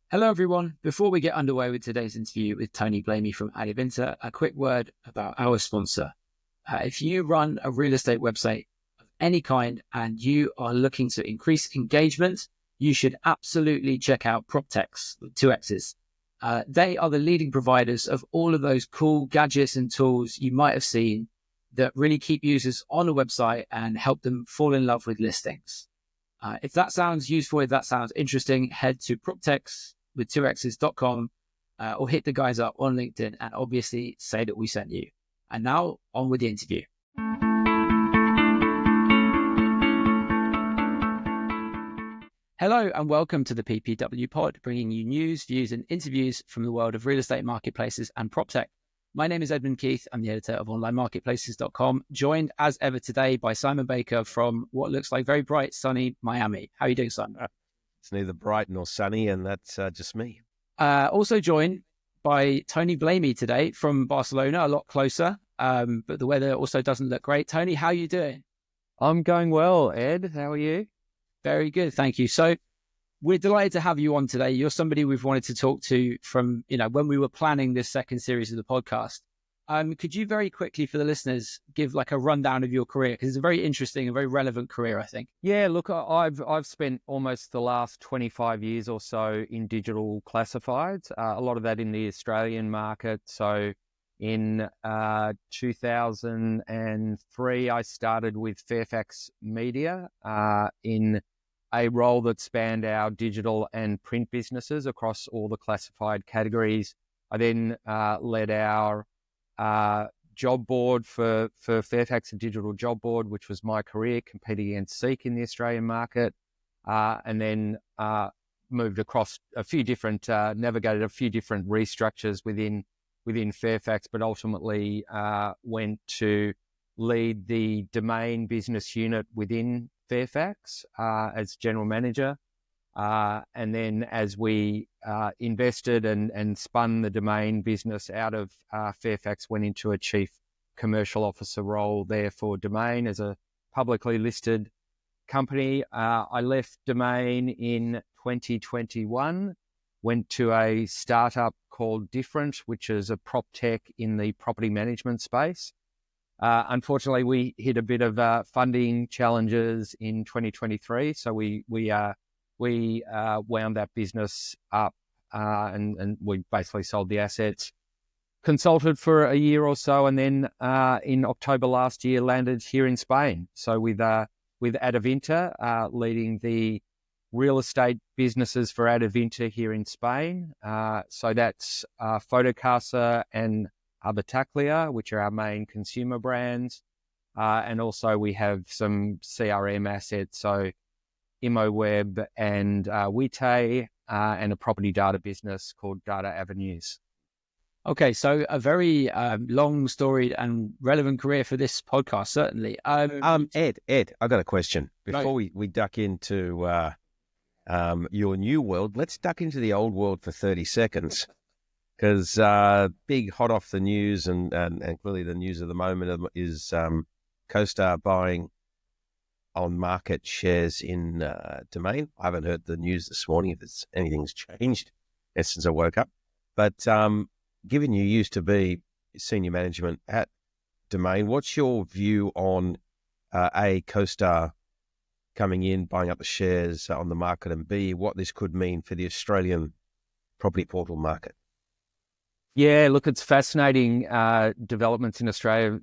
Hello, everyone. Before we get underway with today's interview with Tony Blamey from Adevinta, a quick word about our sponsor. If you run a real estate website of any kind and you are looking to increase engagement, you should absolutely check out PropTechs with two X's. They are the leading providers of all of those cool gadgets and tools you might have seen that really keep users on a website and help them fall in love with listings. If that sounds useful, if that sounds interesting, head to PropTechs with 2x's.com or hit the guys up on LinkedIn and obviously say that we sent you. And now on with the interview. Hello and welcome to the PPW pod, bringing you news, views and interviews from the world of real estate marketplaces and PropTech. My name is Edmund Keith. I'm the editor of onlinemarketplaces.com, joined as ever today by Simon Baker from what looks like very bright, sunny Miami. How are you doing, Simon? It's neither bright nor sunny, and that's just me. Also joined by Tony Blamey today from Barcelona, a lot closer, but the weather also doesn't look great. Tony, how are you doing? I'm going well, Ed. How are you? Very good, thank you. So we're delighted to have you on today. You're somebody we've wanted to talk to from, when we were planning this second series of the podcast. Could you very quickly, for the listeners, give like a rundown of your career? Because it's a very interesting and very relevant career, I think. Yeah, look, I've spent almost the last 25 years or so in digital classifieds, a lot of that in the Australian market. So in 2003, I started with Fairfax Media in a role that spanned our digital and print businesses across all the classified categories. I then led our job board for Fairfax, a digital job board, which was my career, competing against Seek in the Australian market, and then moved across a few different, navigated a few different restructures within Fairfax, but ultimately went to lead the domain business unit within Fairfax as general manager. And then as we invested and spun the domain business out of Fairfax, went into a chief commercial officer role there for Domain as a publicly listed company. I left Domain in 2021, went to a startup called Different, which is a prop tech in the property management space. Unfortunately, we hit a bit of funding challenges in 2023, so we wound that business up and we basically sold the assets, consulted for a year or so, and then in October last year landed here in Spain. So with Adevinta, leading the real estate businesses for Adevinta here in Spain. So that's Fotocasa and Habitaclia, which are our main consumer brands. And also we have some CRM assets, so ImmoWeb and Wite, and a property data business called Data Avenues. Okay, so a very long, storied and relevant career for this podcast, certainly. Ed, I got a question. Before we duck into your new world, let's duck into the old world for 30 seconds. Because big hot off the news and clearly the news of the moment is CoStar buying on market shares in Domain. I haven't heard the news this morning if anything's changed since I woke up. But given you used to be senior management at Domain, what's your view on CoStar coming in, buying up the shares on the market, and B, what this could mean for the Australian property portal market? Yeah, look, it's fascinating developments in Australia.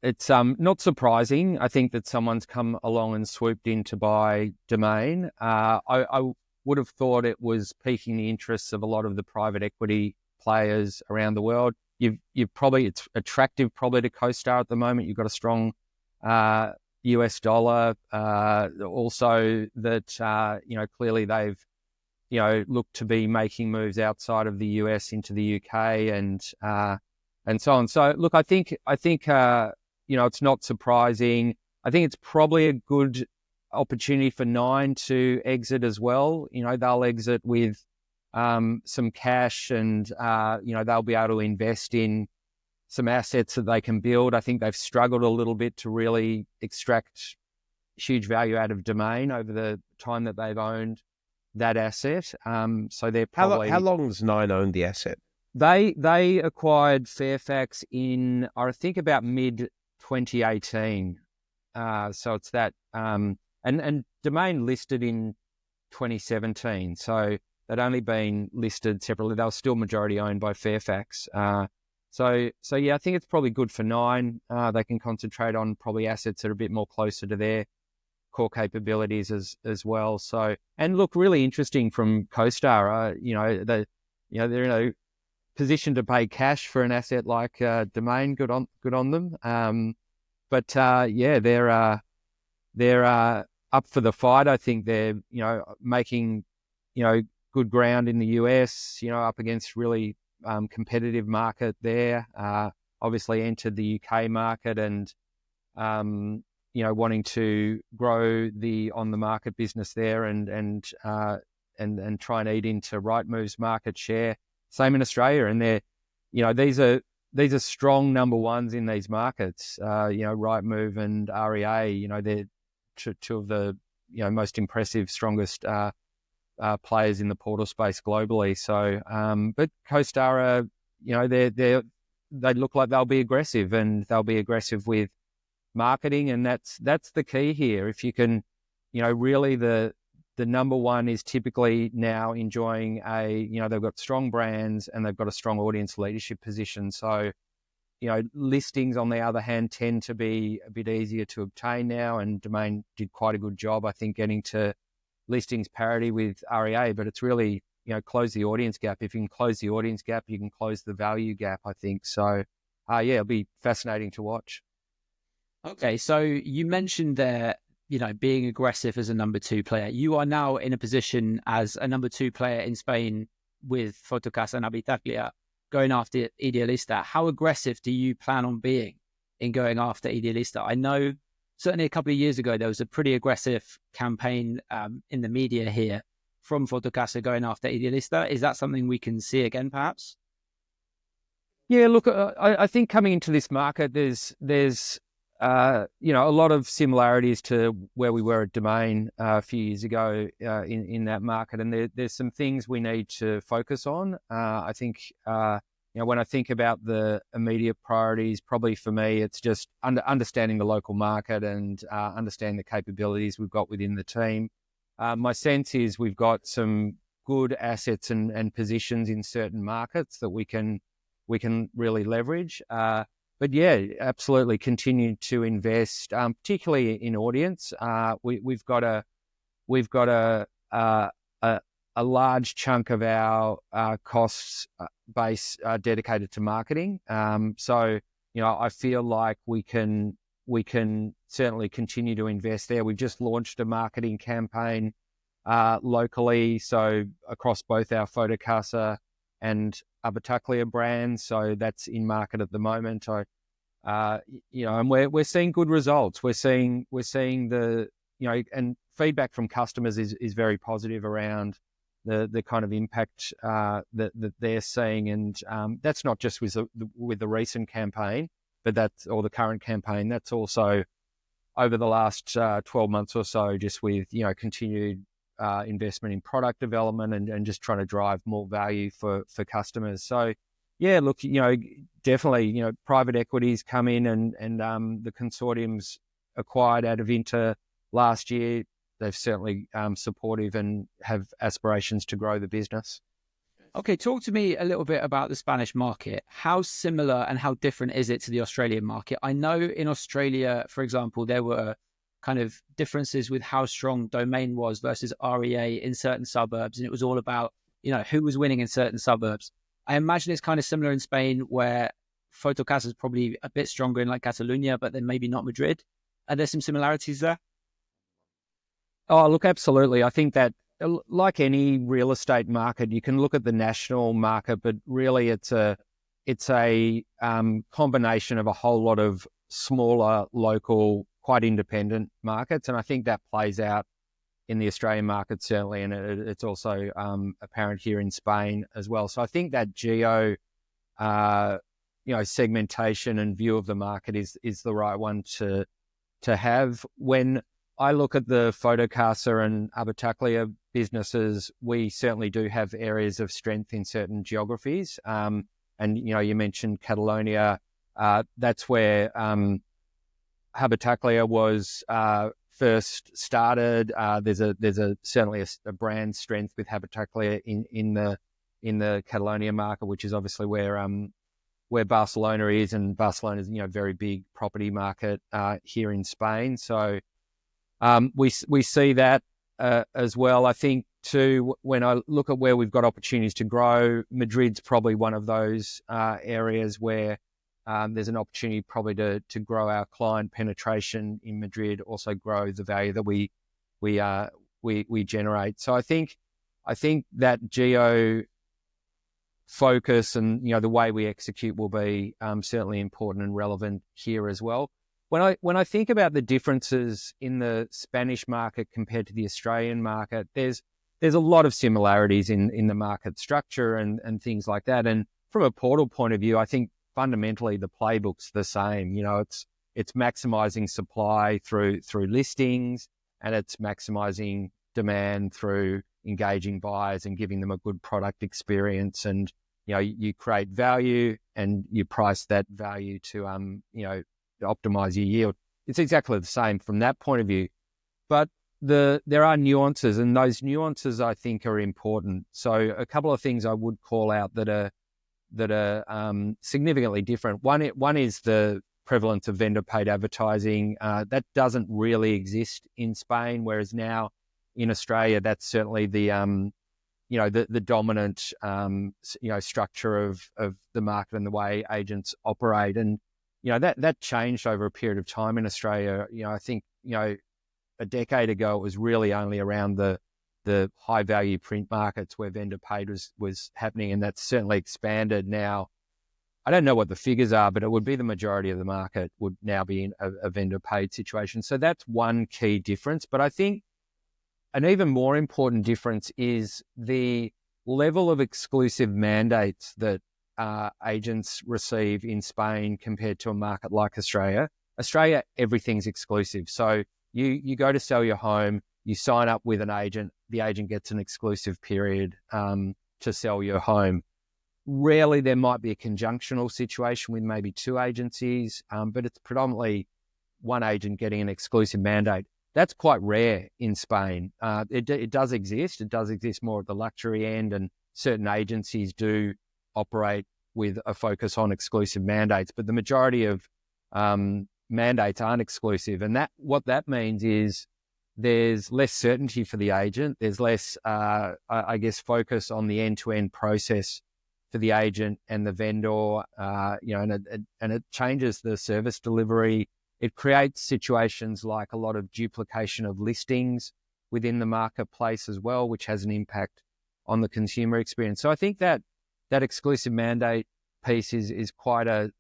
It's not surprising, I think, that someone's come along and swooped in to buy Domain. I would have thought it was piquing the interests of a lot of the private equity players around the world. It's attractive probably to CoStar at the moment. You've got a strong US dollar. Also that, clearly they've look to be making moves outside of the US into the UK and so on. So look, I think it's not surprising. I think it's probably a good opportunity for Nine to exit as well. They'll exit with some cash and they'll be able to invest in some assets that they can build. I think they've struggled a little bit to really extract huge value out of Domain over the time that they've owned that asset. So they're How probably how long has Nine owned the asset? they acquired Fairfax in, I think, about mid 2018. So it's that and Domain listed in 2017. So they'd only been listed separately. They were still majority owned by Fairfax. So yeah, I think it's probably good for Nine. They can concentrate on probably assets that are a bit more closer to their core capabilities as well. So, and look, really interesting from CoStar. They're in a position to pay cash for an asset like Domain. Good on them. But they're up for the fight. I think they're making good ground in the US. Up against really competitive market there. Obviously entered the UK market and wanting to grow the on the market business there and try and eat into Rightmove's market share. Same in Australia, and these are strong number ones in these markets. Rightmove and REA. They're two of the most impressive, strongest players in the portal space globally. So, but CoStar, they look like they'll be aggressive, and they'll be aggressive with marketing, and that's the key here. If you can, really the number one is typically now enjoying they've got strong brands and they've got a strong audience leadership position. So, listings on the other hand tend to be a bit easier to obtain now, and Domain did quite a good job, I think, getting to listings parity with REA, but it's really, close the audience gap. If you can close the audience gap, you can close the value gap, I think. So, it'll be fascinating to watch. Okay, so you mentioned there, being aggressive as a number two player. You are now in a position as a number two player in Spain with Fotocasa and Habitaclia going after Idealista. How aggressive do you plan on being in going after Idealista? I know certainly a couple of years ago, there was a pretty aggressive campaign in the media here from Fotocasa going after Idealista. Is that something we can see again, perhaps? Yeah, look, I think coming into this market, there's a lot of similarities to where we were at Domain a few years ago in that market, and there's some things we need to focus on. I think when I think about the immediate priorities, probably for me, it's just understanding the local market and understanding the capabilities we've got within the team. My sense is we've got some good assets and positions in certain markets that we can really leverage. But yeah, absolutely continue to invest, particularly in audience. We've got a large chunk of our costs base dedicated to marketing. So I feel like we can certainly continue to invest there. We've just launched a marketing campaign locally, so across both our Fotocasa and Abataclia brands. So that's in market at the moment. And we're seeing good results. We're seeing the and feedback from customers is very positive around the kind of impact that they're seeing, and that's not just with the recent campaign, but or the current campaign. That's also over the last 12 months or so, just with continued investment in product development and just trying to drive more value for customers. So yeah, look, definitely, private equities come in and the consortiums acquired Adevinta last year. They've certainly supportive and have aspirations to grow the business. Okay, talk to me a little bit about the Spanish market. How similar and how different is it to the Australian market? I know in Australia, for example, there were kind of differences with how strong Domain was versus REA in certain suburbs, and it was all about, who was winning in certain suburbs. I imagine it's kind of similar in Spain, where Fotocasa is probably a bit stronger in like Catalonia, but then maybe not Madrid. Are there some similarities there? Oh, look, absolutely. I think that, like any real estate market, you can look at the national market, but really it's a combination of a whole lot of smaller, local, quite independent markets. And I think that plays out in the Australian market, certainly, and it's also apparent here in Spain as well. So I think that geo segmentation and view of the market is the right one to have. When I look at the Fotocasa and Abataclia businesses, we certainly do have areas of strength in certain geographies. And, you mentioned Catalonia. That's where Habitaclia was first started. There's certainly a brand strength with Habitaclia in the Catalonia market, which is obviously where Barcelona is, and Barcelona is very big property market here in Spain. So we see that as well. I think too, when I look at where we've got opportunities to grow, Madrid's probably one of those areas where there's an opportunity probably to grow our client penetration in Madrid, also grow the value that we generate. So I think that geo focus and the way we execute will be certainly important and relevant here as well. When I think about the differences in the Spanish market compared to the Australian market, there's a lot of similarities in the market structure and things like that. And from a portal point of view, I think fundamentally the playbook's the same. It's maximizing supply through listings, and it's maximizing demand through engaging buyers and giving them a good product experience. And you create value and you price that value to optimize your yield. It's exactly the same from that point of view, but there are nuances, and those nuances I think are important. So a couple of things I would call out that are significantly different. One is the prevalence of vendor paid advertising. That doesn't really exist in Spain, whereas now in Australia, that's certainly the dominant structure of the market and the way agents operate. And that changed over a period of time in Australia. I think a decade ago it was really only around the high value print markets where vendor paid was happening, and that's certainly expanded now. I don't know what the figures are, but it would be the majority of the market would now be in a vendor paid situation. So that's one key difference. But I think an even more important difference is the level of exclusive mandates that agents receive in Spain compared to a market like Australia. Australia, everything's exclusive. So you go to sell your home, you sign up with an agent, the agent gets an exclusive period to sell your home. Rarely there might be a conjunctional situation with maybe two agencies, but it's predominantly one agent getting an exclusive mandate. That's quite rare in Spain. It does exist. It does exist more at the luxury end, and certain agencies do operate with a focus on exclusive mandates, but the majority of mandates aren't exclusive. And what that means is there's less certainty for the agent. There's less, focus on the end-to-end process for the agent and the vendor, and it changes the service delivery. It creates situations like a lot of duplication of listings within the marketplace as well, which has an impact on the consumer experience. So I think that exclusive mandate piece is quite a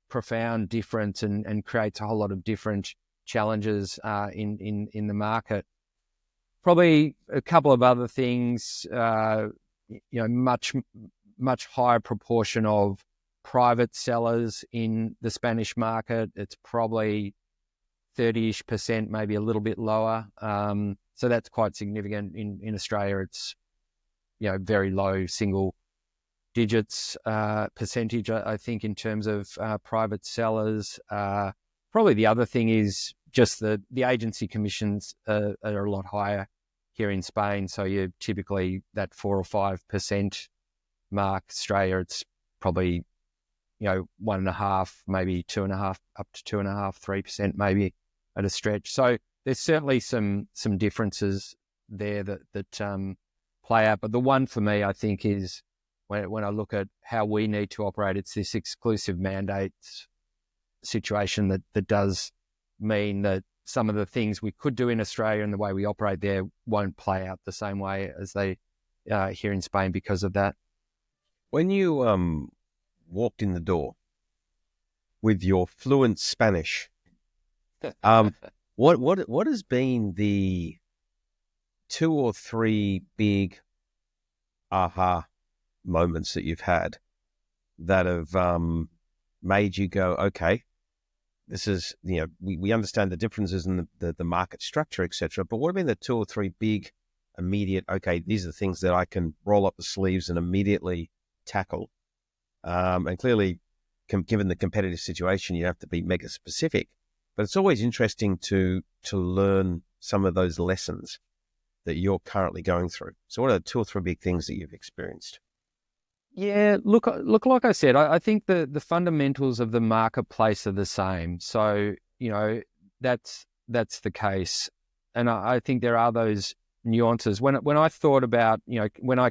profound difference and creates a whole lot of different challenges in the market. Probably a couple of other things, much higher proportion of private sellers in the Spanish market. It's probably 30-ish%, maybe a little bit lower. So that's quite significant. In Australia, it's very low single digits percentage, I think, in terms of private sellers. Probably the other thing is just the agency commissions are a lot higher here in Spain. So you're typically that 4 or 5% mark. Australia, it's probably 1.5%, maybe 2.5%, up to 2.5%, 3% maybe at a stretch. So there's certainly some differences there that play out. But the one for me, I think, is when I look at how we need to operate, it's this exclusive mandates situation that does mean that some of the things we could do in Australia and the way we operate there won't play out the same way as they here in Spain because of that. When you walked in the door with your fluent Spanish, what has been the 2 or 3 big aha moments that you've had that have made you go, okay, this is, we understand the differences in the market structure, etc. But what have been the 2 or 3 big immediate, okay, these are the things that I can roll up the sleeves and immediately tackle? And clearly, given the competitive situation, you have to be mega specific. But it's always interesting to learn some of those lessons that you're currently going through. So what are the 2 or 3 big things that you've experienced? Yeah, look, like I said, I think the fundamentals of the marketplace are the same. So, that's the case. And I think there are those nuances. When I thought about, when I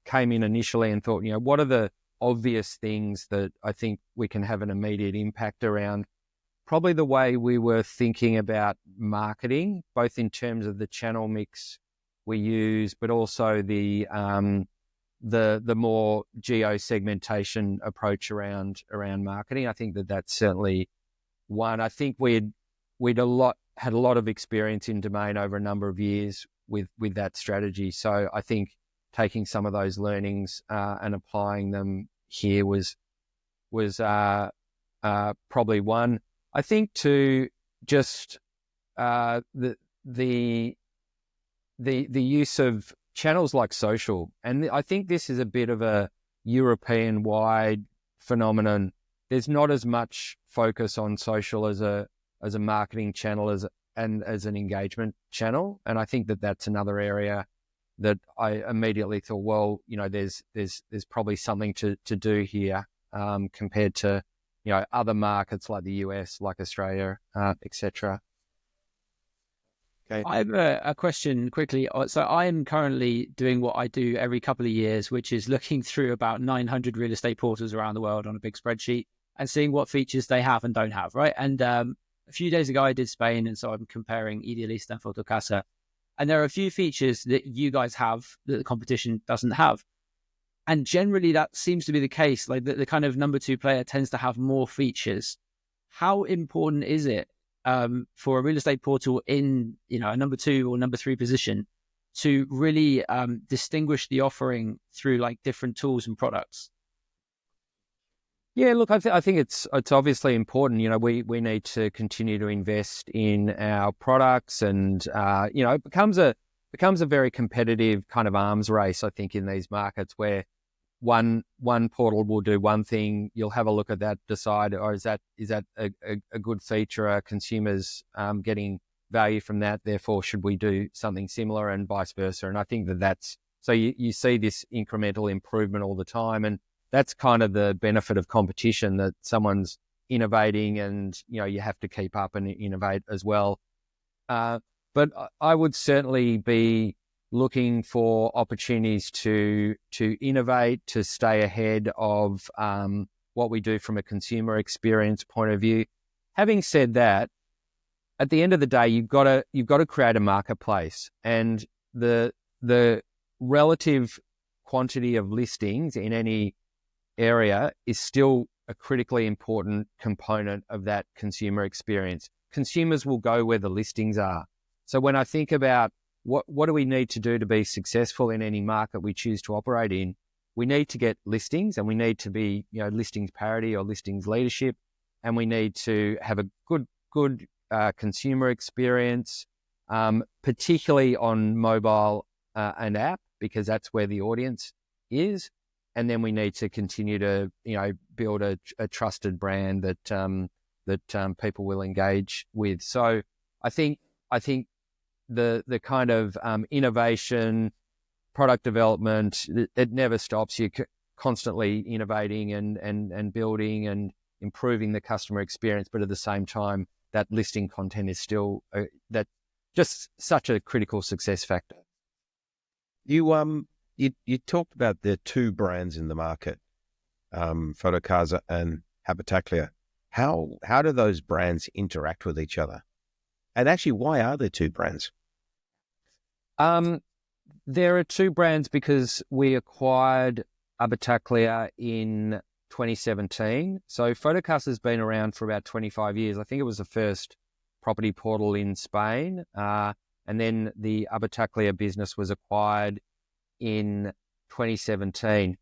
came in initially and thought, what are the obvious things that I think we can have an immediate impact around, probably the way we were thinking about marketing, both in terms of the channel mix we use, but also the more geo-segmentation approach around marketing. I think that's certainly one. I think we'd had a lot of experience in domain over a number of years with that strategy. So I think taking some of those learnings and applying them here was probably one. I think to just the use of channels like social, and I think this is a bit of a European-wide phenomenon. There's not as much focus on social as a marketing channel as an engagement channel, and I think that's another area that I immediately thought, well, there's probably something to do here compared to other markets like the US, like Australia, etc. Okay. I have a question quickly. So I am currently doing what I do every couple of years, which is looking through about 900 real estate portals around the world on a big spreadsheet and seeing what features they have and don't have, right? And a few days ago, I did Spain, and so I'm comparing Idealista and Fotocasa. And there are a few features that you guys have that the competition doesn't have. And generally, that seems to be the case. Like the kind of number 2 player tends to have more features. How important is it for a real estate portal in a number 2 or number 3 position to really distinguish the offering through like different tools and products? Yeah, look, I think it's obviously important. We need to continue to invest in our products, and it becomes a very competitive kind of arms race, I think, in these markets where one portal will do one thing. You'll have a look at that, decide, or is that a good feature? Are consumers getting value from that? Therefore, should we do something similar, and vice versa? And I think that's so you see this incremental improvement all the time, and that's kind of the benefit of competition, that someone's innovating and, you have to keep up and innovate as well. But I would certainly be looking for opportunities to innovate, to stay ahead of what we do from a consumer experience point of view. Having said that, at the end of the day, you've got to create a marketplace, and the relative quantity of listings in any area is still a critically important component of that consumer experience. Consumers will go where the listings are. So when I think about what do we need to do to be successful in any market we choose to operate in, we need to get listings, and we need to be, listings parity or listings leadership, and we need to have a good consumer experience, particularly on mobile and app, because that's where the audience is. And then we need to continue to, build a trusted brand that people will engage with. So I think the kind of innovation, product development, it never stops. You're constantly innovating and building and improving the customer experience, but at the same time, that listing content is still that just such a critical success factor. You talked about the 2 brands in the market, Fotocasa and Habitaclia. How do those brands interact with each other? And actually, why are there 2 brands? There are 2 brands because we acquired Abataclia in 2017. So Fotocasa has been around for about 25 years. I think it was the first property portal in Spain. And then the Abataclia business was acquired in 2017.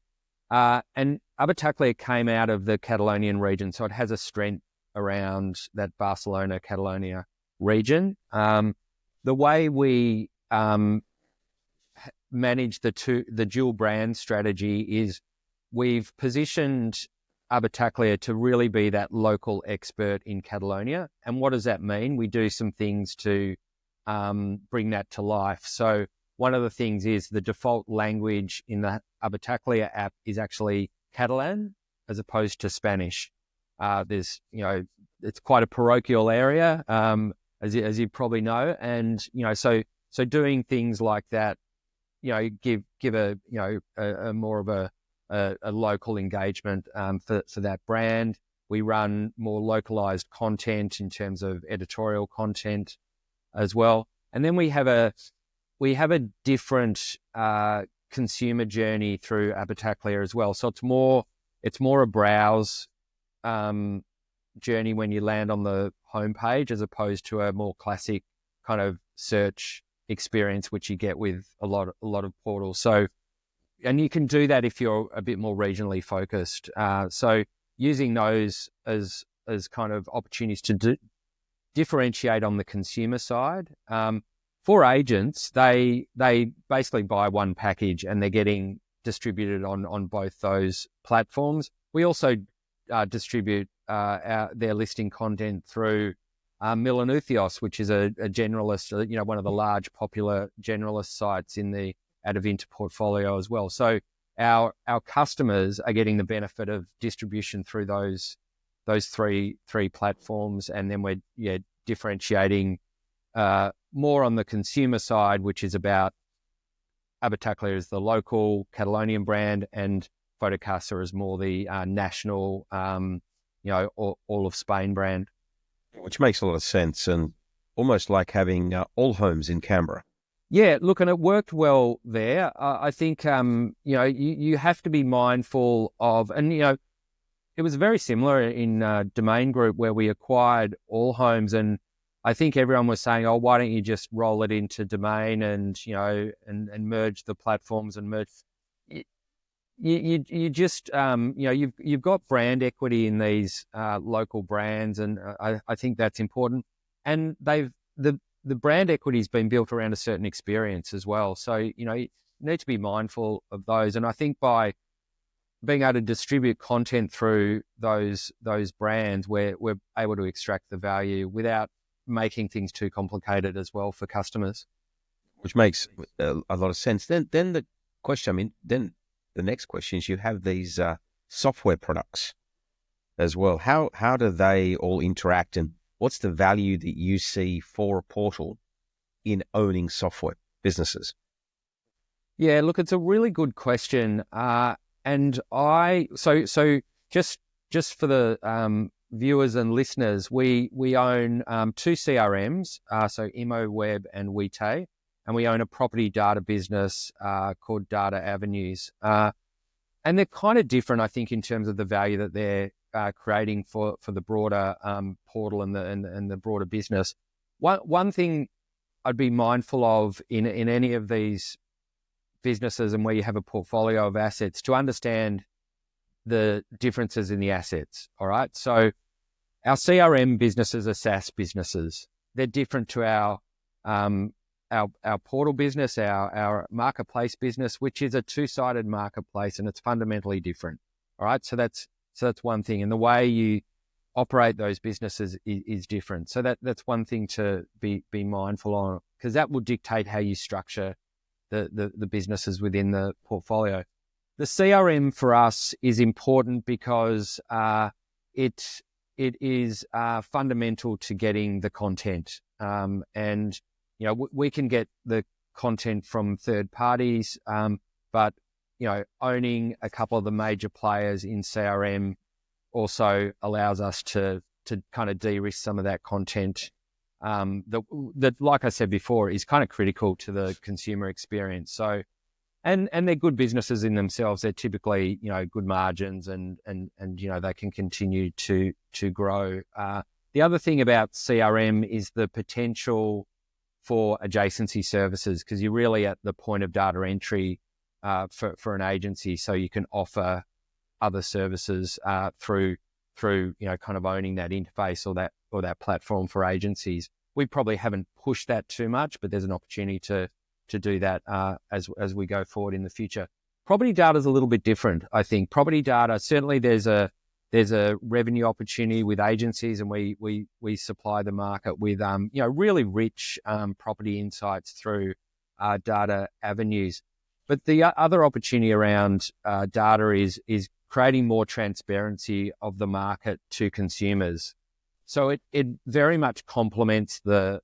And Abataclia came out of the Catalonian region, so it has a strength around that Barcelona, Catalonia region. The way we manage the dual brand strategy is we've positioned Abataclia to really be that local expert in Catalonia. And what does that mean? We do some things to bring that to life. So one of the things is the default language in the Abataclia app is actually Catalan as opposed to Spanish. There's, it's quite a parochial area, as you probably know. And, so doing things like that, give a more of a local engagement for that brand. We run more localized content in terms of editorial content as well. And then we have a different consumer journey through Abataclia as well. So it's more a browse journey when you land on the homepage, as opposed to a more classic kind of search experience, which you get with a lot of portals. So, and you can do that if you're a bit more regionally focused. So using those as kind of opportunities to differentiate on the consumer side. For agents, they basically buy one package and they're getting distributed on both those platforms. We also distribute their listing content through Milanuthios, which is a generalist, one of the large popular generalist sites in the Adevinta portfolio as well. So our customers are getting the benefit of distribution through those three platforms, and then we're differentiating more on the consumer side, which is about Abataclia is the local Catalonian brand, and Photocasa is more the national, all of Spain brand. Which makes a lot of sense, and almost like having all homes in Canberra. Yeah, look, and it worked well there. I think, you have to be mindful of, and, it was very similar in Domain Group where we acquired All Homes, and I think everyone was saying, "Oh, why don't you just roll it into Domain and and merge the platforms and merge?" You just you've got brand equity in these local brands, and I think that's important. And the brand equity has been built around a certain experience as well. So you need to be mindful of those. And I think by being able to distribute content through those brands, we're able to extract the value without making things too complicated as well for customers. Which makes a lot of sense. Then the question, the next question is, you have these software products as well. How do they all interact, and what's the value that you see for a portal in owning software businesses? Yeah, look, it's a really good question. And so just for the viewers and listeners, we own two CRMs, so ImoWeb and Wete, and we own a property data business called Data Avenues. And they're kind of different, I think, in terms of the value that they're creating for the broader portal and the broader business. One thing I'd be mindful of in any of these businesses and where you have a portfolio of assets, to understand the differences in the assets. All right. So our CRM businesses are SaaS businesses. They're different to our portal business, our marketplace business, which is a two-sided marketplace, and it's fundamentally different. All right. So that's one thing. And the way you operate those businesses is different. So that's one thing to be mindful on, because that will dictate how you structure the businesses within the portfolio. The CRM for us is important because it is fundamental to getting the content. And we can get the content from third parties, but owning a couple of the major players in CRM also allows us to kind of de-risk some of that content. That, like I said before, is kind of critical to the consumer experience. So, and they're good businesses in themselves. They're typically, good margins, and they can continue to grow. The other thing about CRM is the potential for adjacency services, because you're really at the point of data entry for an agency, so you can offer other services through through, kind of owning that interface or that platform for agencies. We probably haven't pushed that too much, but there's an opportunity to do that as we go forward in the future. Property data is a little bit different, I think. Property data, certainly there's a revenue opportunity with agencies, and we supply the market with really rich property insights through data avenues. But the other opportunity around data is creating more transparency of the market to consumers. So it very much complements the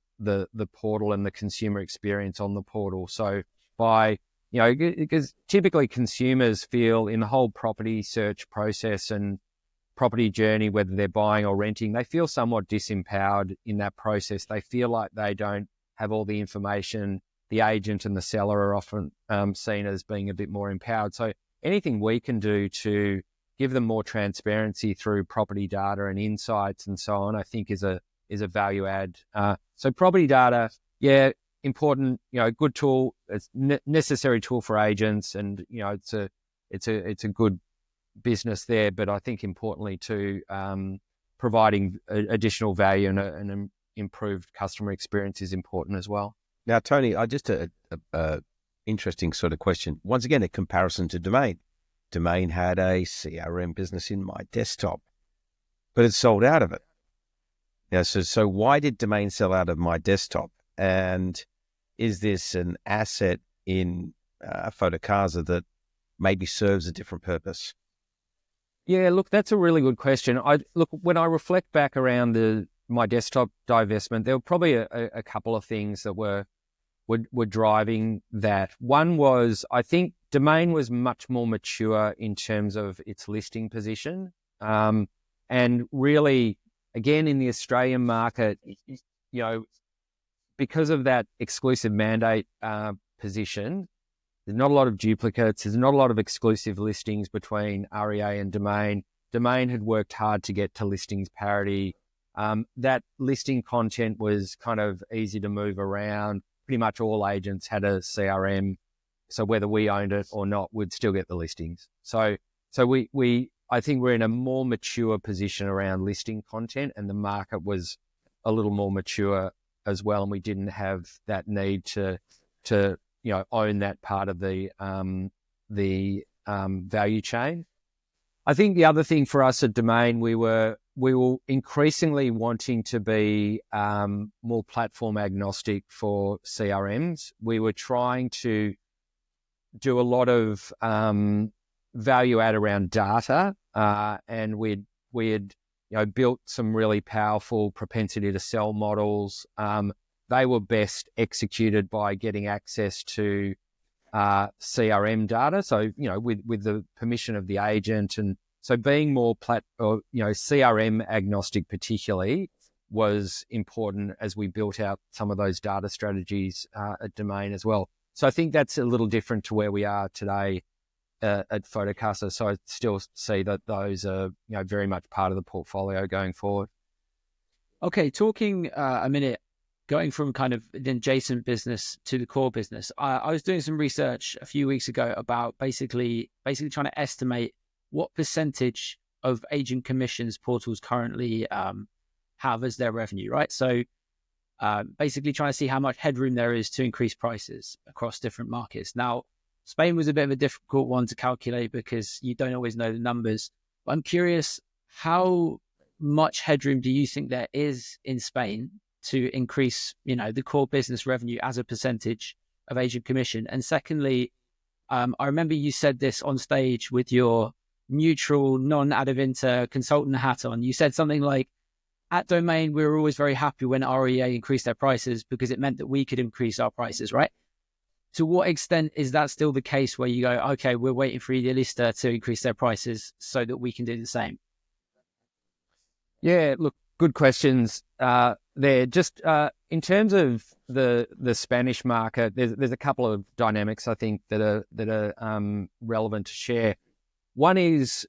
portal and the consumer experience on the portal. So by, because typically consumers feel in the whole property search process and property journey, whether they're buying or renting, they feel somewhat disempowered in that process. They feel like they don't have all the information. The agent and the seller are often seen as being a bit more empowered. So anything we can do to give them more transparency through property data and insights and so on, I think is a value add. So property data, important, good tool. It's necessary tool for agents, and it's a good business there. But I think importantly too, providing additional value and an improved customer experience is important as well. Now, Tony, I just a interesting sort of question. Once again, a comparison to Domain. Domain had a CRM business in My Desktop, but it sold out of it. So why did Domain sell out of My Desktop? And is this an asset in Photocasa that maybe serves a different purpose? Yeah, look, that's a really good question. When I reflect back around the My Desktop divestment, there were probably a couple of things that were driving that. One was, I think Domain was much more mature in terms of its listing position. And really, again, in the Australian market, because of that exclusive mandate position, there's not a lot of duplicates. There's not a lot of exclusive listings between REA and Domain. Domain had worked hard to get to listings parity. That listing content was kind of easy to move around. Pretty much all agents had a CRM, so whether we owned it or not, we'd still get the listings. So I think we're in a more mature position around listing content, and the market was a little more mature as well, and we didn't have that need to own that part of the value chain. I think the other thing for us at Domain, we were increasingly wanting to be more platform agnostic for CRMs. We were trying to do a lot of value add around data, and we had built some really powerful propensity to sell models. They were best executed by getting access to CRM data. So, with the permission of the agent. And so being more CRM agnostic particularly was important as we built out some of those data strategies at Domain as well. So I think that's a little different to where we are today at Fotocasa. So I still see that those are, very much part of the portfolio going forward. Okay, talking a minute, going from kind of the adjacent business to the core business. I was doing some research a few weeks ago about basically trying to estimate what percentage of agent commissions portals currently have as their revenue, right? So basically trying to see how much headroom there is to increase prices across different markets. Now, Spain was a bit of a difficult one to calculate because you don't always know the numbers. But I'm curious, how much headroom do you think there is in Spain to increase, the core business revenue as a percentage of agent commission? And secondly, I remember you said this on stage with your neutral, non-Adevinta consultant hat on. You said something like, at Domain, we were always very happy when REA increased their prices because it meant that we could increase our prices, right? To what extent is that still the case where you go, okay, we're waiting for Idealista to increase their prices so that we can do the same? Yeah, look, good questions there. Just in terms of the Spanish market, there's a couple of dynamics I think that are relevant to share. One is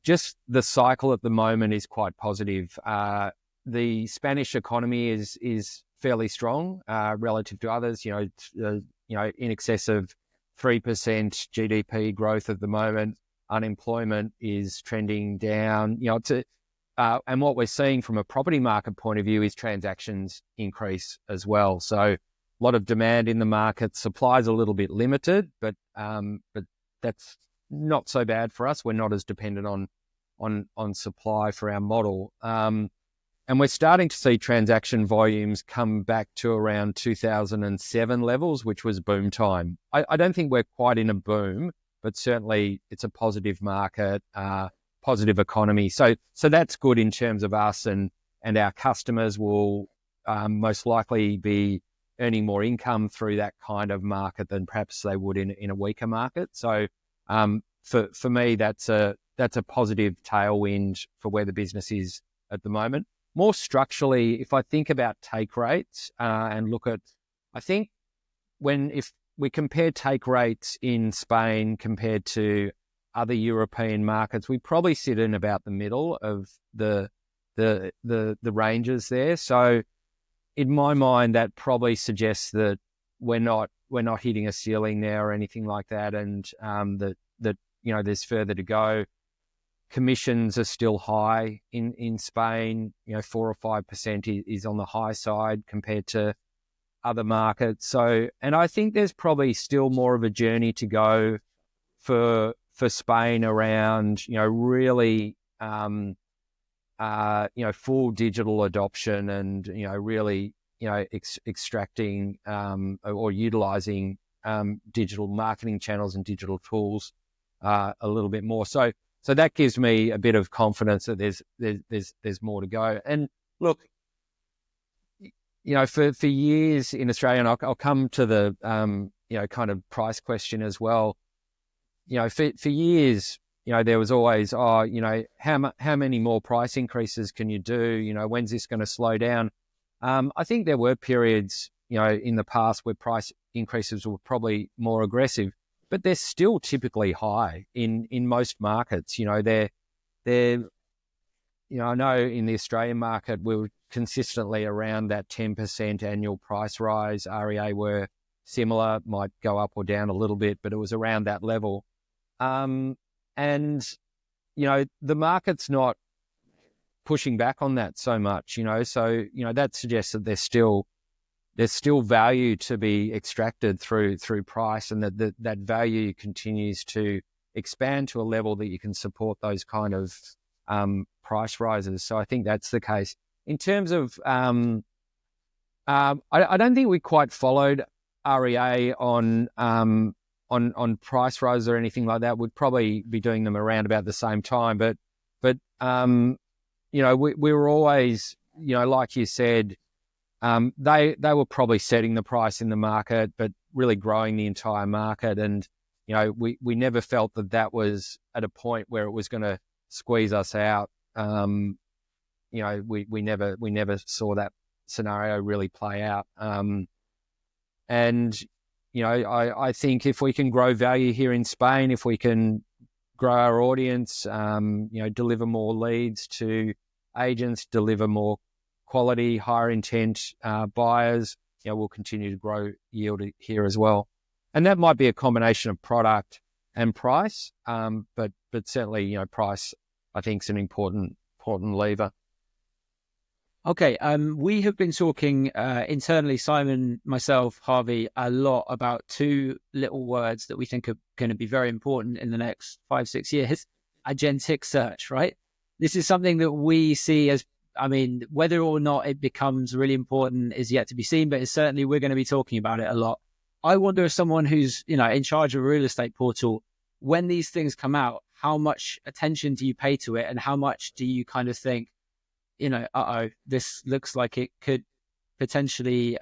just the cycle at the moment is quite positive. The Spanish economy is fairly strong relative to others. In excess of 3% GDP growth at the moment. Unemployment is trending down. and what we're seeing from a property market point of view is transactions increase as well. So a lot of demand in the market, supply is a little bit limited, but that's not so bad for us. We're not as dependent on supply for our model. And we're starting to see transaction volumes come back to around 2007 levels, which was boom time. I don't think we're quite in a boom, but certainly it's a positive market, positive economy. So that's good in terms of us, and our customers will most likely be earning more income through that kind of market than perhaps they would in a weaker market. So for me, that's a positive tailwind for where the business is at the moment. More structurally, if I think about take rates and look at, I think if we compare take rates in Spain compared to other European markets, we probably sit in about the middle of the ranges there. So in my mind, that probably suggests that we're not hitting a ceiling there or anything like that, and that there's further to go. Commissions are still high in Spain. 4 or 5% is on the high side compared to other markets. So, and I think there's probably still more of a journey to go for Spain around, really, full digital adoption and, really, extracting or utilizing digital marketing channels and digital tools a little bit more. So that gives me a bit of confidence that there's more to go. And look, for years in Australia, and I'll come to the kind of price question as well. For years, there was always, how many more price increases can you do? When's this going to slow down? I think there were periods, in the past where price increases were probably more aggressive, but they're still typically high in most markets. I know in the Australian market, we were consistently around that 10% annual price rise. REA were similar, might go up or down a little bit, but it was around that level. And, the market's not pushing back on that so much, so, that suggests that there's still value to be extracted through price, and that value continues to expand to a level that you can support those kind of price rises. So I think that's the case. In terms of, I don't think we quite followed REA on price rises or anything like that. We'd probably be doing them around about the same time, but we were always, like you said, they were probably setting the price in the market, but really growing the entire market. And, we never felt that was at a point where it was going to squeeze us out. We never saw that scenario really play out. I think if we can grow value here in Spain, if we can grow our audience, deliver more leads to agents, deliver more quality, higher intent buyers, we'll continue to grow yield here as well. And that might be a combination of product and price, but certainly, price, I think, is an important lever. Okay, we have been talking internally, Simon, myself, Harvey, a lot about two little words that we think are going to be very important in the next 5-6 years: agentic search, right? This is something that we see as, whether or not it becomes really important is yet to be seen, but certainly we're going to be talking about it a lot. I wonder, as someone who's, in charge of a real estate portal, when these things come out, how much attention do you pay to it, and how much do you kind of think, this looks like it could potentially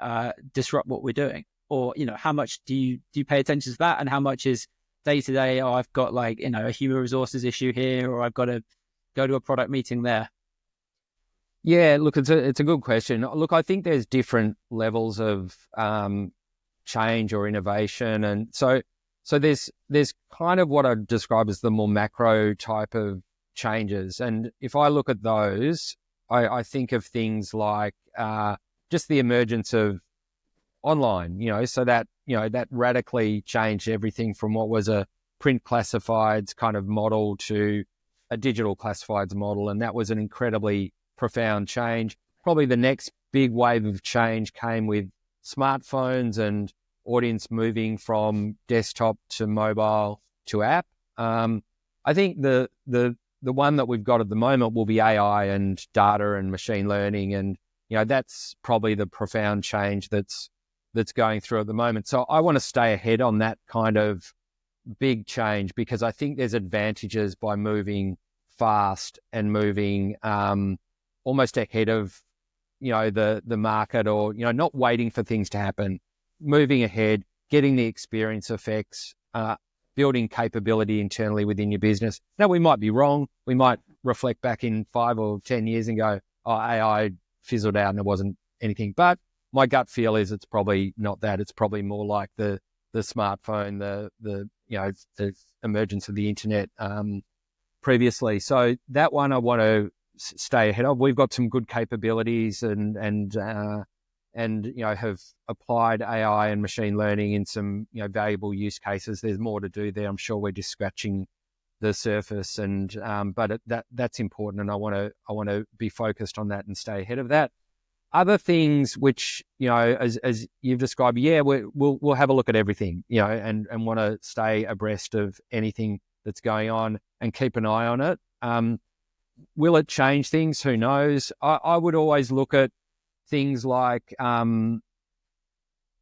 disrupt what we're doing? Or, how much do you pay attention to that, and how much is day to day? Oh, I've got a human resources issue here, or I've got to go to a product meeting there. Yeah, look, it's a good question. Look, I think there's different levels of change or innovation, and so there's kind of what I describe as the more macro type of changes. And if I look at those, I think of things like just the emergence of online, so that radically changed everything from what was a print classifieds kind of model to a digital classifieds model, and that was an incredibly profound change. Probably the next big wave of change came with smartphones and audience moving from desktop to mobile to app. I think the one that we've got at the moment will be AI and data and machine learning, and that's probably the profound change that's going through at the moment. So I want to stay ahead on that kind of big change, because I think there's advantages by moving fast and moving almost ahead of the market, or not waiting for things to happen, moving ahead, getting the experience effects, building capability internally within your business. Now, we might be wrong. We might reflect back in 5 or 10 years and go, oh, AI fizzled out and it wasn't anything. But my gut feel is it's probably not that. It's probably more like the smartphone, the emergence of the internet previously. So that one I want to stay ahead of. We've got some good capabilities and have applied AI and machine learning in some valuable use cases. There's more to do there. I'm sure we're just scratching the surface, and but that's important, and I want to be focused on that and stay ahead of that. Other things which as you've described, we'll have a look at everything, and want to stay abreast of anything that's going on and keep an eye on it. Will it change things? Who knows? I would always look at things like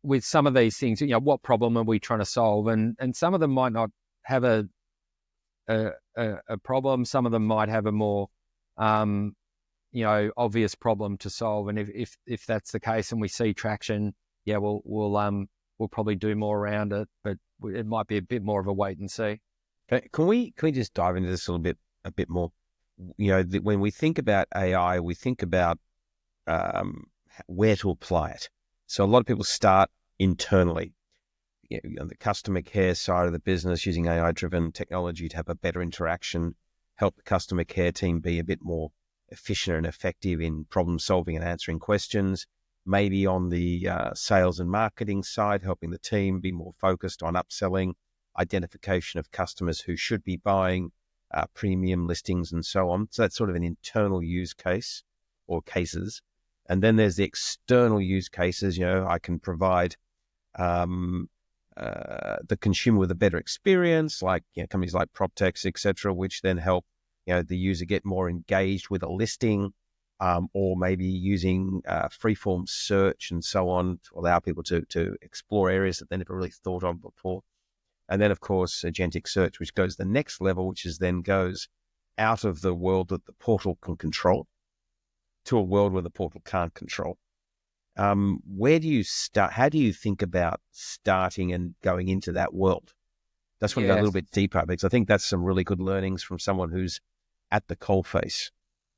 with some of these things, what problem are we trying to solve? And some of them might not have a problem. Some of them might have a more obvious problem to solve. And if that's the case and we see traction, we'll probably do more around it. But it might be a bit more of a wait and see. Okay. Can we just dive into this a bit more? When we think about AI, we think about where to apply it. So a lot of people start internally, on the customer care side of the business, using AI-driven technology to have a better interaction, help the customer care team be a bit more efficient and effective in problem solving and answering questions. Maybe on the sales and marketing side, helping the team be more focused on upselling, identification of customers who should be buying premium listings and so on. So that's sort of an internal use case or cases. And then there's the external use cases. I can provide the consumer with a better experience, like companies like PropTex, etc., which then help the user get more engaged with a listing, or maybe using freeform search and so on to allow people to explore areas that they never really thought of before. And then, of course, agentic search, which goes the next level, which is then goes out of the world that the portal can control to a world where the portal can't control. Where do you start? How do you think about starting and going into that world? That's when you go a little bit deeper, because I think that's some really good learnings from someone who's at the coalface.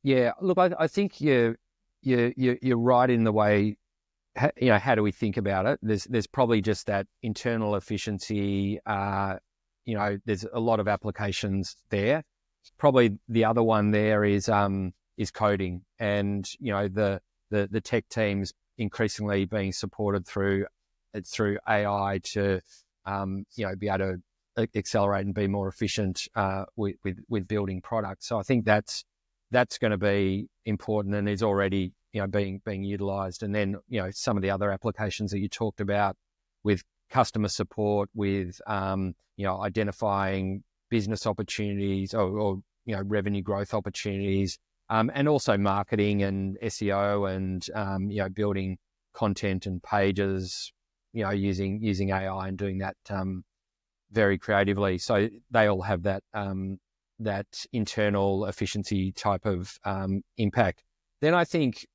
Yeah, look, I think you're right in the way. How do we think about it? There's probably just that internal efficiency. There's a lot of applications there. Probably the other one there is coding, and the tech teams increasingly being supported through AI to be able to accelerate and be more efficient with building products. So I think that's going to be important and is already being utilized. And then some of the other applications that you talked about with customer support, with identifying business opportunities or revenue growth opportunities, and also marketing and SEO and building content and pages, using AI and doing that very creatively. So they all have that internal efficiency type of impact. Then I think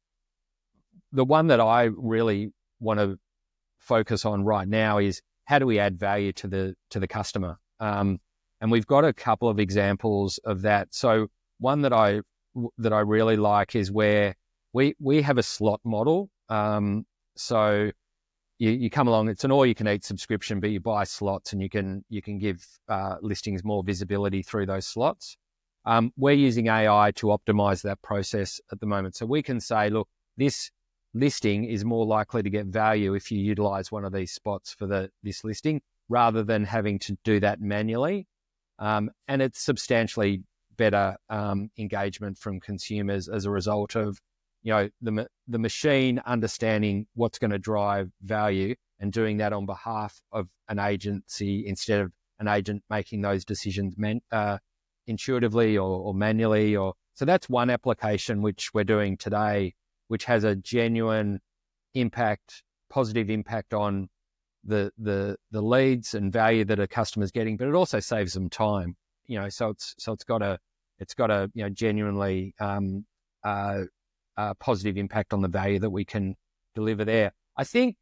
the one that I really want to focus on right now is how do we add value to the customer? And we've got a couple of examples of that. So one that I really like is where we have a slot model. So you come along, it's an all-you-can-eat subscription, but you buy slots and you can give listings more visibility through those slots. We're using AI to optimize that process at the moment. So we can say, look, this listing is more likely to get value if you utilize one of these spots for this listing, rather than having to do that manually. And it's substantially better engagement from consumers as a result of, the machine understanding what's going to drive value and doing that on behalf of an agency instead of an agent making those decisions intuitively or manually. So that's one application which we're doing today, which has a genuine positive impact on the leads and value that a customer's getting, but it also saves them time. So it's got a genuinely positive impact on the value that we can deliver there. I think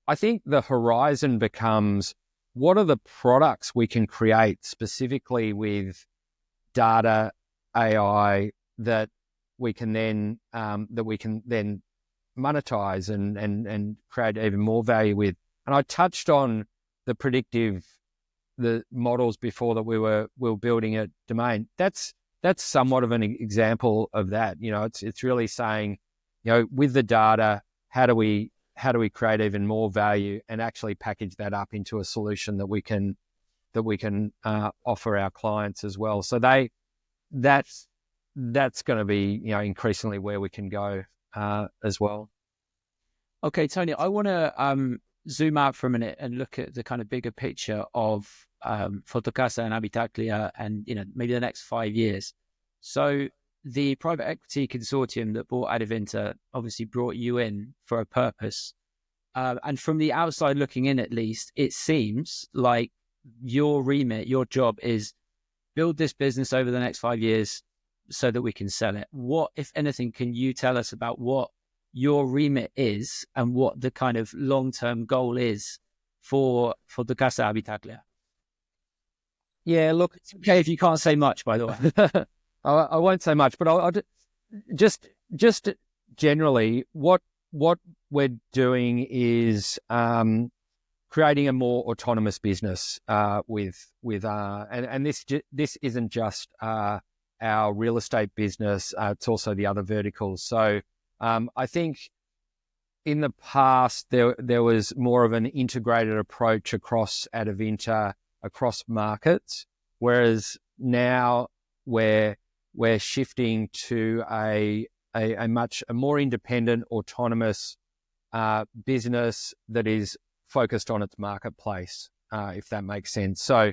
the horizon becomes, what are the products we can create specifically with data, AI, that we can then monetize and create even more value with. And I touched on the models before that we were building at Domain. That's somewhat of an example of that. It's really saying, with the data, how do we create even more value and actually package that up into a solution that we can offer our clients as well. So that's going to be increasingly where we can go as well. Okay, Tony, I want to zoom out for a minute and look at the kind of bigger picture of Fotocasa and Habitaclia and maybe the next 5 years. So the private equity consortium that bought Adevinta obviously brought you in for a purpose. And from the outside looking in, at least, it seems like your remit, your job is build this business over the next 5 years so that we can sell it. What, if anything, can you tell us about what your remit is and what the kind of long-term goal is for the Casa Habitaclia? Yeah, look, it's okay if you can't say much, by the way. I won't say much, but I'll just generally what we're doing is creating a more autonomous business and this isn't just our real estate business. It's also the other verticals. So I think in the past there was more of an integrated approach across Adevinta, across markets, whereas now we're shifting to a more independent, autonomous business that is focused on its marketplace, if that makes sense. So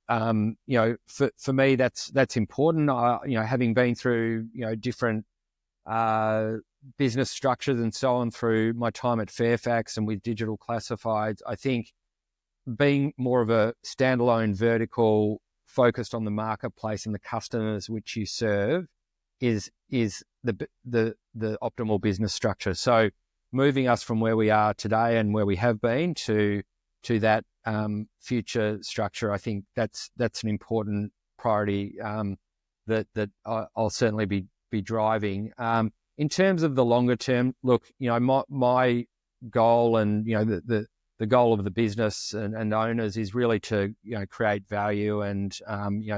for me, that's important. Having been through different business structures and so on through my time at Fairfax and with digital classifieds, I think being more of a standalone vertical focused on the marketplace and the customers which you serve is the optimal business structure. So moving us from where we are today and where we have been to that future structure, I think that's an important priority that I'll certainly be driving. In terms of the longer term, look, my goal and the goal of the business and owners is really to create value, and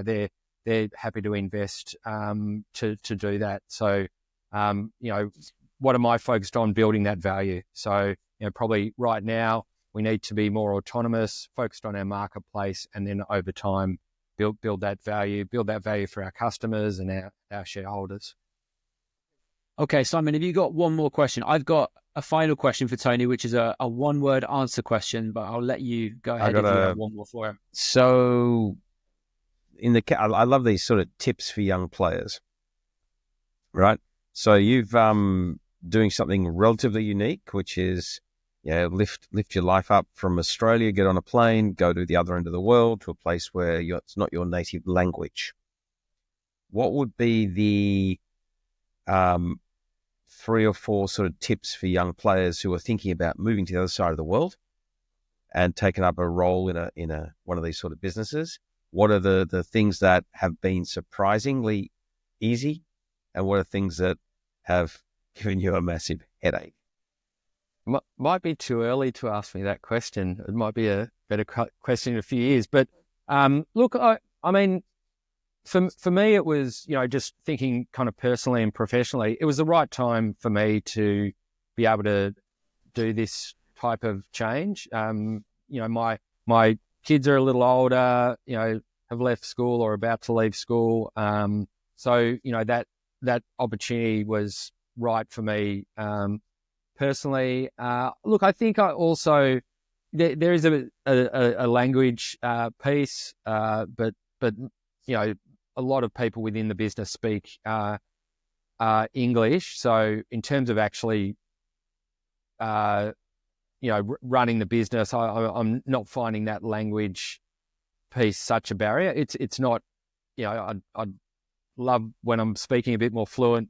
they're happy to invest to do that. So what am I focused on? Building that value. So probably right now we need to be more autonomous, focused on our marketplace, and then over time build that value for our customers and our shareholders. Okay, Simon, have you got one more question? I've got a final question for Tony, which is a one-word answer question, but I'll let you go ahead if you have one more for him. So I love these sort of tips for young players, right? So you've doing something relatively unique, which is lift your life up from Australia, get on a plane, go to the other end of the world, to a place where it's not your native language. What would be the 3 or 4 sort of tips for young players who are thinking about moving to the other side of the world and taking up a role in one of these sort of businesses? What are the things that have been surprisingly easy, and what are things that have given you a massive headache? Might be too early to ask me that question. It might be a better question in a few years. But look, I mean, for me, it was, just thinking kind of personally and professionally, it was the right time for me to be able to do this type of change. My kids are a little older, have left school or about to leave school. So, that opportunity was right for me personally. Look, I think I also, there is a language piece, but a lot of people within the business speak English. So in terms of actually, running the business, I'm not finding that language piece such a barrier. It's not, I'd love when I'm speaking a bit more fluent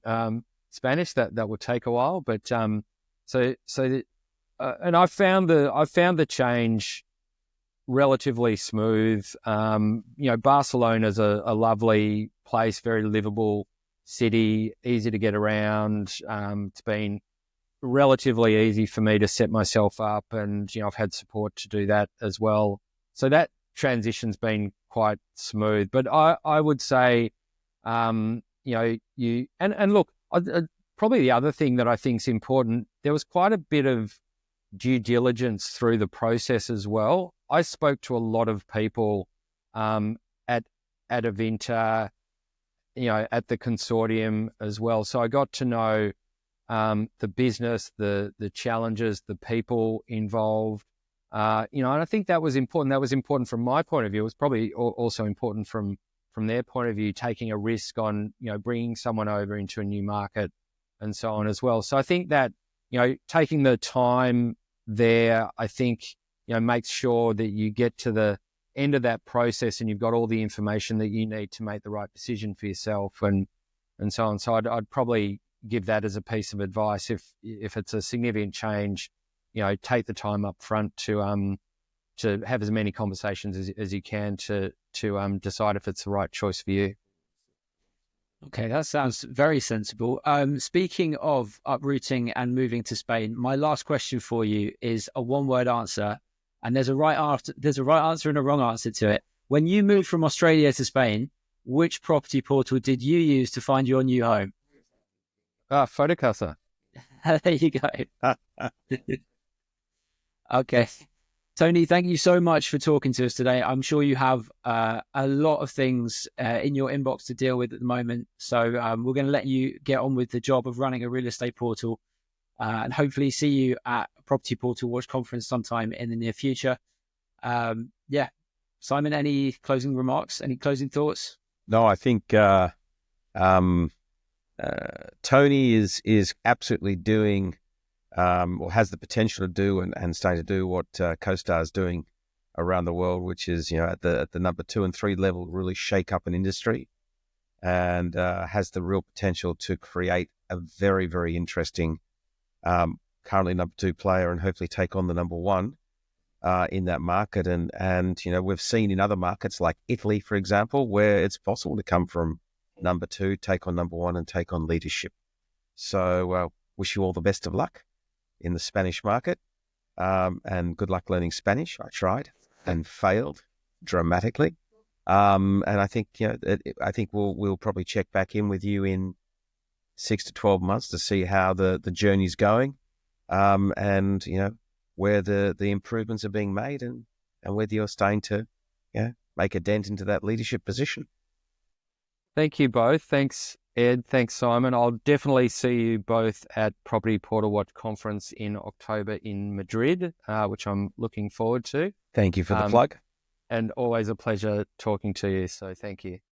Spanish. That will take a while, but and I found the change relatively smooth. Barcelona's a lovely place, very livable city, easy to get around. It's been relatively easy for me to set myself up, and I've had support to do that as well. So that transition's been quite smooth. But I would say, look, probably the other thing that I think is important, there was quite a bit of due diligence through the process as well. I spoke to a lot of people at Adevinta, at the consortium as well. So I got to know the business, the challenges, the people involved, and I think that was important. That was important from my point of view. It was probably also important from their point of view, taking a risk on, bringing someone over into a new market and so on as well. So I think that, taking the time there, I think, makes sure that you get to the end of that process and you've got all the information that you need to make the right decision for yourself and so on. So I'd probably give that as a piece of advice. If it's a significant change, take the time up front to have as many conversations as you can to decide if it's the right choice for you. Okay, that sounds very sensible. Speaking of uprooting and moving to Spain, my last question for you is a one-word answer, and there's a right answer and a wrong answer to it. When you moved from Australia to Spain, which property portal did you use to find your new home? Photocasa. There you go. Okay. Tony, thank you so much for talking to us today. I'm sure you have a lot of things in your inbox to deal with at the moment. So we're going to let you get on with the job of running a real estate portal and hopefully see you at a Property Portal Watch conference sometime in the near future. Simon, any closing remarks? Any closing thoughts? No, I think Tony is absolutely doing or has the potential to do and starting to do what CoStar is doing around the world, which is, at the number 2 and 3 level, really shake up an industry, and has the real potential to create a very, very interesting currently number 2 player and hopefully take on the number 1 in that market. And we've seen in other markets like Italy, for example, where it's possible to come from number 2, take on number 1 and take on leadership. So wish you all the best of luck in the Spanish market, and good luck learning Spanish. I tried and failed dramatically, and I think I think we'll probably check back in with you in 6 to 12 months to see how the journey's going, and where the improvements are being made, and whether you're starting to make a dent into that leadership position. Thank you both. Thanks, Ed. Thanks, Simon. I'll definitely see you both at Property Portal Watch Conference in October in Madrid, which I'm looking forward to. Thank you for the plug. And always a pleasure talking to you. So thank you.